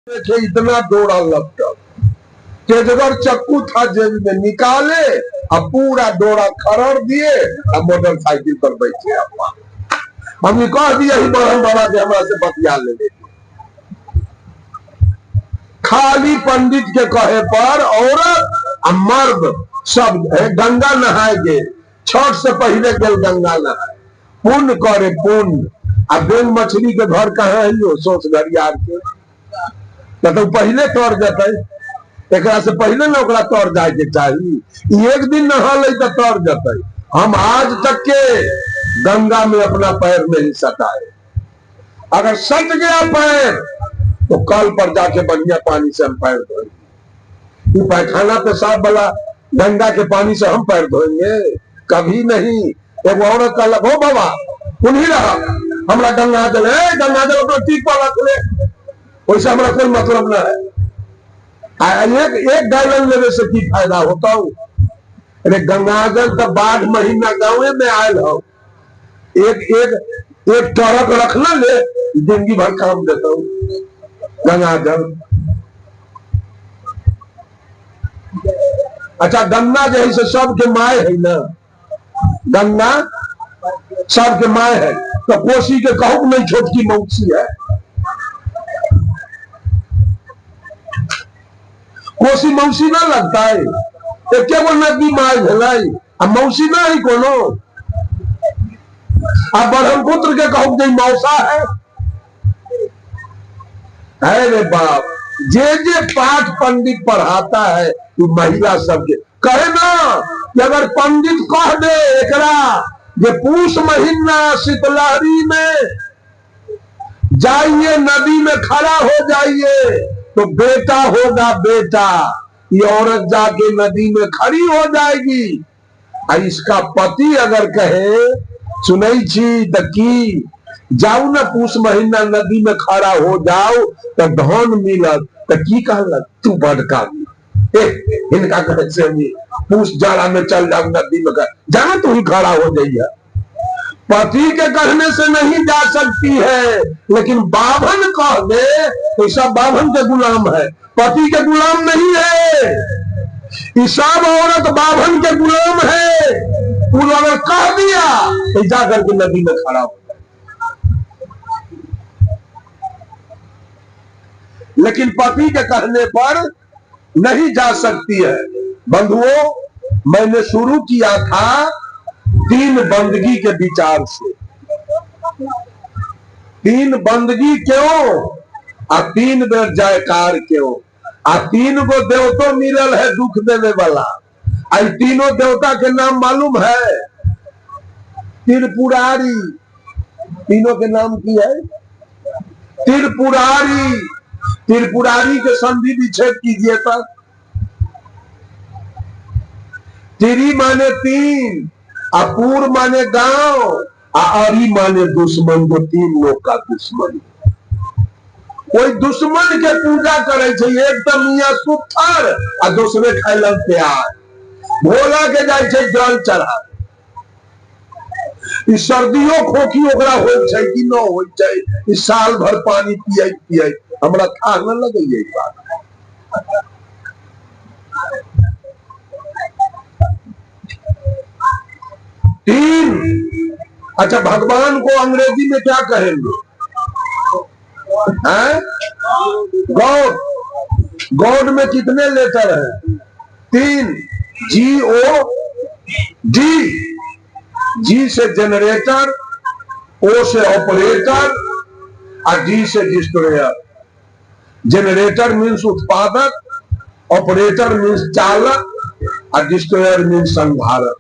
देखे इतना दौड़ा लपटा, तेजगर चक्कू था जेब में, निकाले अब पूरा डोरा खरड़ दिए और मोटरसाइकिल पर बैठे। अपा हमने कह दिया ही बड़हन बाबा के हमरा से बतिया ले। खाली पंडित के कहे पर औरत और मर्द सब गंगा नहाएंगे। छठ से पहले गल गंगा नहाए, पुण्य करे पुण्य। आ बेंग मछली के घर कहाँ है यो सोच घरियार के, तो पहले तर जते, एक से पहले ना ओकरा तर जाए के चाहिए। एक दिन नहा ले तो तर जते। हम आज तक के गंगा में अपना पैर नहीं सटाए। अगर सट गया पैर तो कल पर जाके बढ़िया पानी से हम पैर धोएंगे। पैखाना पेशाब वाला गंगा के पानी से हम पैर धोएंगे? कभी नहीं। एक औरत का लग हो बाबा उन्हीं रहा हमरा गंगा जल है, गंगा जल अपना टीक पर रख ले, वैसे हमारा कोई मतलब ना है। एक गैलन लेने से की फायदा होता हूँ? अरे गंगाजल तो बाढ़ महीना गाँव में आयल हो, एक ट्रक रखना ले, जिंदगी भर काम देता हूँ गंगाजल। अच्छा गंगा जैसे से सबके माए है ना, गंगा सबके माए है, तो कोसी के कहू नहीं छोटकी मौसी है। कोसी मौसी ना लगता है, एक नदी माय भेलाई आ मौसी ना ही कोनो। आ ब्रह्मपुत्र के कहू नहीं मौसा है। रे बाप, जे पाठ पंडित पढ़ाता है वो महिला सबके कहे ना कि अगर पंडित कह दे एकरा जे पूस महीना शीतलहरी में जाइए नदी में खड़ा हो जाइए तो बेटा होगा बेटा। ये औरत जाके नदी में खड़ी हो जाएगी। और इसका पति अगर कहे सुनई छी तो की जाऊ ना पूस महीना नदी में खड़ा हो जाओ तो धन मिलत, तो की कहलक तू बड़का इनका कहे से पूस जाड़ा में चल जाऊ नदी में जाना तू ही खड़ा हो जाइए। पति के कहने से नहीं जा सकती है, लेकिन बाभन कह दे तो सब बाभन के गुलाम है, पति के गुलाम नहीं है। ये सब औरत बाभन के गुलाम है। वो अगर कह दिया तो जाकर के नदी में खड़ा हो जाए। लेकिन पति के कहने पर नहीं जा सकती है। बंधुओं, मैंने शुरू किया था 3 बंदगी के विचार से। 3 बंदगी क्यों आ 3 बेर जयकार क्यों? आ 3 गो देवतो मिलल है दुख देने वाला। आई तीनों देवता के नाम मालूम है? त्रिपुरारी। तीनों के नाम की है? त्रिपुरारी। त्रिपुरारी के संधि विच्छेद कीजिए तब। त्रि माने 3, अपूर माने गांव, अरी माने दुश्मन, जो 3 लोग का दुश्मन। कोई दुश्मन के पूजा करे छे, एक तो मियां सुथर आ दूसरे खैलन प्यार। भोला के जाए छे जल चढ़ा। इस सर्दियों खोखी ओकरा होय छे कि न होय छे, इस साल भर पानी पिए हमरा था न लगे ये बात। अच्छा भगवान को अंग्रेजी में क्या कहेंगे? गॉड। गॉड में कितने लेटर हैं? 3। GOD। जी से जनरेटर, ओ से ऑपरेटर और डी से डिस्ट्रॉयर। जनरेटर मीन्स उत्पादक, ऑपरेटर मीन्स चालक और डिस्ट्रॉयर मीन्स संहारक।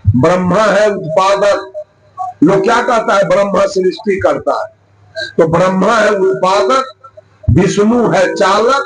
ब्रह्मा है उत्पादक। लोग क्या कहता है? ब्रह्मा सृष्टि करता है। तो ब्रह्मा है उत्पादक, विष्णु है चालक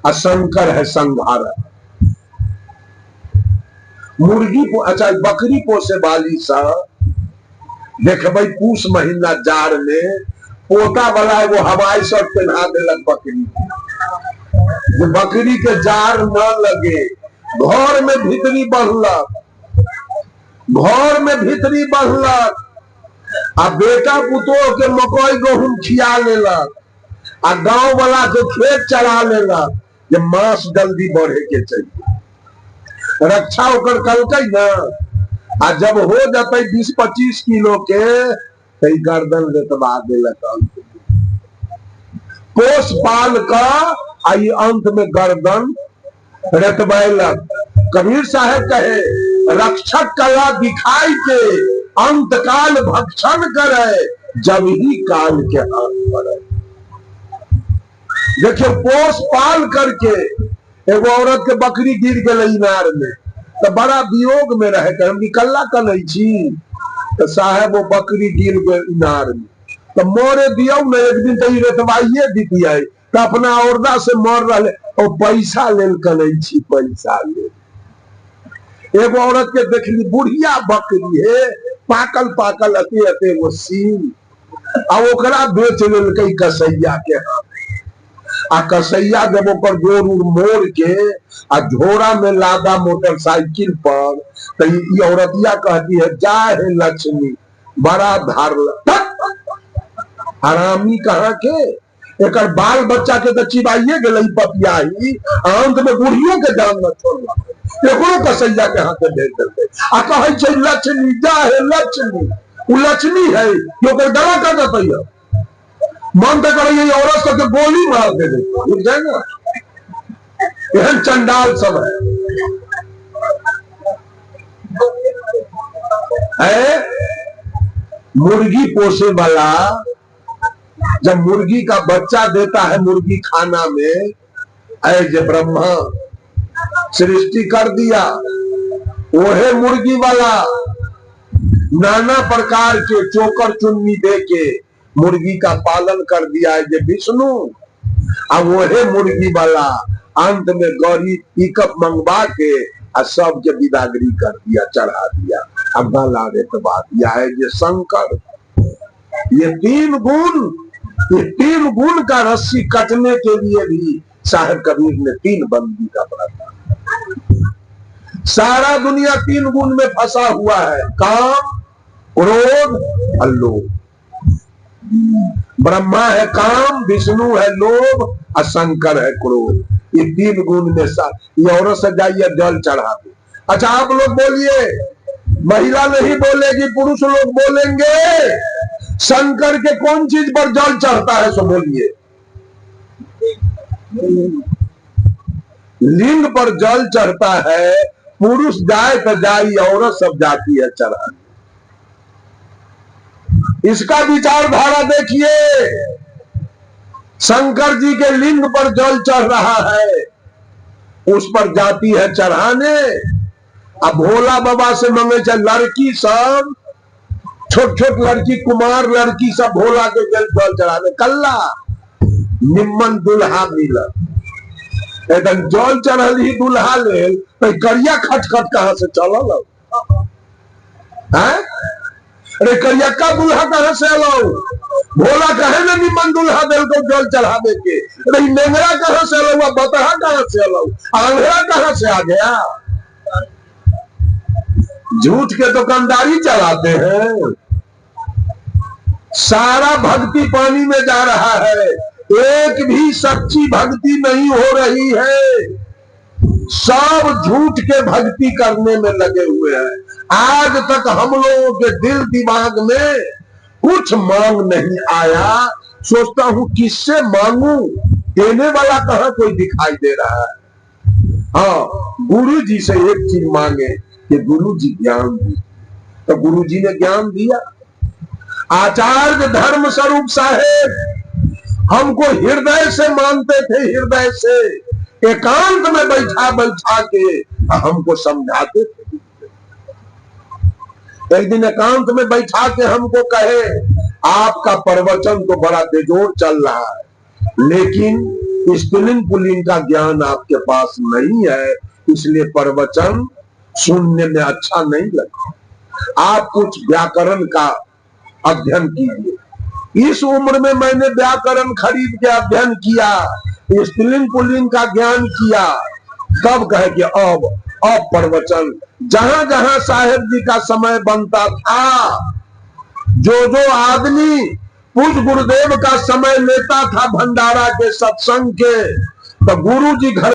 और शंकर है संहारक। मुर्गी को अच्छा बकरी पोसे वाली सा देख भाई, पूस महीना जाड़ में पोता वाला वो हवाई शर्ट पहना देलक बकरी। बकरी के जाड़ न लगे, घर में भीतरी बढ़लक, घर में भीतरी बढ़लक। आ बेटा पुतोह के मकई गहूम खिया लेलक। आ गांव वाला के खेत चला लेगा जे मांस जल्दी बढ़े के चाहिए, रक्षा होकर कलकई ना। आ जब हो जाते 20-25 किलो के तो गर्दन रेतवा देलक, पोष पाल का आई अंत में गर्दन रेतबैलक। कबीर साहब कहे रक्षक कला दिखाई के अंत काल भक्षण करे, जब ही काल के हाथ पड़े। देखिए पोष पाल करके एगो औरत के बकरी गिर गई इनार में, तो बड़ा वियोग में रह कर हम निकलना कर तो साहब वो बकरी गिर गए इनार में, तो मोरे दियो न एक दिन तो रेतवाइये दीतिया तो अपना औरदा से मर रहे और पैसा लेल कनई, पैसा ले। एगो औरत के देखली बुढ़िया बकरी है, पाकल पाकल अते अते वो सीन, आ ओकरा बेच लेल कसैया के हाथ। आ कसैया जब ओकर गोर उर मोड़ के आ झोरा में लादा मोटरसाइकिल पर, तो ये औरतिया कहती है जा है लक्ष्मी बड़ा धार हरामी कहाँ के, एक बाल बच्चा के तो चिबाइए गई पपियाही, अंत में बुढ़ियों के जान न छोड़ला, एकरो कसैया के हाथे भेज देते। आ कहे लक्ष्मी जा है लक्ष्मी, वो लक्ष्मी है जो गला कर देते है, मन तो करे औरत सबके गोली मार दे देते जाएगा। यह चंडाल सब है। मुर्गी पोसे वाला जब मुर्गी का बच्चा देता है मुर्गी खाना में, ऐसे ब्रह्मा सृष्टि कर दिया, वह मुर्गी वाला नाना प्रकार के चोकर चुन्नी दे के मुर्गी का पालन कर दिया है जे विष्णु। अब वह मुर्गी वाला अंत में गौरी पिकअप मंगवा के सबके विदागरी कर दिया, चढ़ा दिया। अब गला रेतवा दिया है ये शंकर। ये तीन गुण का रस्सी कटने के लिए भी साहब कबीर ने 3 बंदी का बना। सारा दुनिया 3 गुण में फंसा हुआ है, काम, क्रोध और लोभ। ब्रह्मा है काम, विष्णु है लोभ और शंकर है क्रोध। ये 3 गुण में ये औरत से जाइए जल चढ़ा दो। अच्छा आप लोग बोलिए, महिला नहीं बोलेगी, पुरुष लोग बोलेंगे, शंकर के कौन चीज पर जल चढ़ता है सो बोलिए। लिंग पर जल चढ़ता है, पुरुष जाए तो जाई, औरत सब जाती है चढ़ाने। इसका विचारधारा देखिए, शंकर जी के लिंग पर जल चढ़ रहा है, उस पर जाती है चढ़ाने। अब भोला बाबा से मांगे चाहे लड़की सब, छोट छोट लड़की, कुमार लड़की सब भोला के जल चढ़ाने। कल्ला निम्मन दुल्हा मिला, एकदम जल चढ़ल ही दुल्हा ले, तो करिया खटखट कहां से चल है? अरे करियक्का दुल्हा कहां से अलो? भोला कहे ना निम्मन दुल्हा दिल को जल चढ़ावे के। अरे नेंगरा कहां से अलो? बतहा कहां से अलो? आंधरा कहां से आ गया? झूठ के दुकानदारी चलाते हैं। सारा भक्ति पानी में जा रहा है, एक भी सच्ची भक्ति नहीं हो रही है। सब झूठ के भक्ति करने में लगे हुए हैं। आज तक हम लोगों के दिल दिमाग में कुछ मांग नहीं आया। सोचता हूं किससे मांगू, देने वाला कहां कोई दिखाई दे रहा है। हाँ, गुरु जी से एक चीज मांगे कि गुरु जी ज्ञान दी, तो गुरु जी ने ज्ञान दिया। आचार्य धर्म स्वरूप साहेब हमको हृदय से मानते थे, हृदय से एकांत में बैठा बैठा के हमको समझाते थे। एक दिन एकांत में बैठा के हमको कहे, आपका प्रवचन तो बड़ा बेजोर चल रहा है, लेकिन स्त्रीलिंग पुल्लिंग का ज्ञान आपके पास नहीं है, इसलिए प्रवचन सुनने में अच्छा नहीं लगता। आप कुछ व्याकरण का अध्ययन कीजिए। इस उम्र में मैंने व्याकरण खरीद के अध्ययन किया, स्त्रीलिंग पुल्लिंग का ज्ञान किया, तब कहे कि अब प्रवचन जहां जहां साहेब जी का समय बनता था, जो आदमी पूज्य गुरुदेव का समय लेता था भंडारा के सत्संग के, तो गुरु जी घर